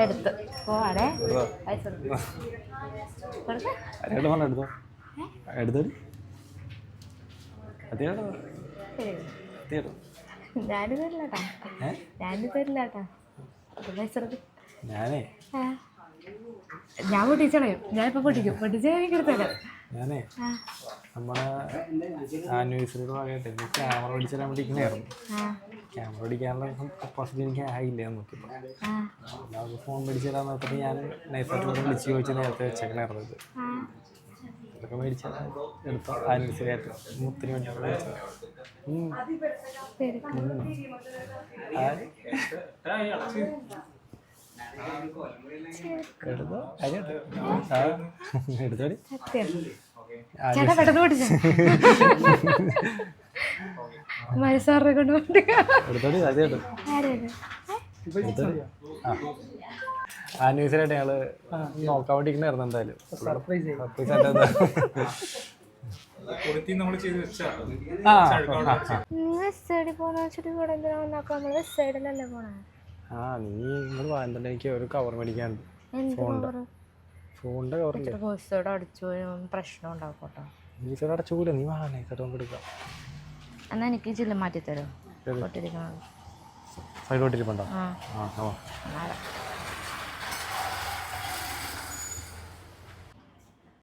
എടുത്ത് പോവാടേ എടുത്തോടി ഞാനും തരില്ലാട്ടാ ഞാനേ ഞാൻ പൊട്ടിച്ചളയും ഞാനിപ്പോ പൊട്ടിച്ച് എടുത്തേക്കാം ഞാനേ നമ്മളെ ആനിവേഴ്സറിയുടെ ഭാഗമായിട്ട് എനിക്ക് ക്യാമറ ഓടിച്ചിടാൻ വേണ്ടിയിരിക്കണായിരുന്നു. ക്യാമറ ഓടിക്കാനുള്ള കപ്പാസിറ്റി എനിക്ക് ആയില്ല നോക്കിയപ്പോൾ അത് ഫോൺ മേടിച്ചിടാൻ നോക്കിയിട്ട് ഞാൻ നൈസായിട്ട് വിളിച്ച് ചോദിച്ച് നേരത്തെ വെച്ചേക്കണായിരുന്നു. ഇത് ഇതൊക്കെ മേടിച്ചാൽ എടുത്തോ ആനിവേഴ്സറി ആയിട്ട് മുത്തിന് വേണ്ടി മേടിച്ചത്. എടുത്തോ എടുത്തോടി മത്സരം കൊണ്ട് എടുത്തോടി അതേട്ടോ ആനിവേഴ്സറി ആയിട്ട് ഞങ്ങള് നോക്കാൻ വേണ്ടിയിരിക്കണായിരുന്നു. എന്തായാലും സർപ്രൈസ് നിങ്ങൾ വാങ്ങണ്ട. എനിക്ക് ഒരു കവർ മേടിക്കാണ്ട് ഫോണിന്റെ കവറില്ലേ പ്രശ്നം ഉണ്ടാക്കോട്ടോ. ഈസോടെ അടച്ചുകൂല നീ വാങ്ങണേ എടുക്കാം. എന്നാ എനിക്ക് ചില്ല മാറ്റി തരോ സൈഡോട്ടിരിപ്പുണ്ടോ? ആ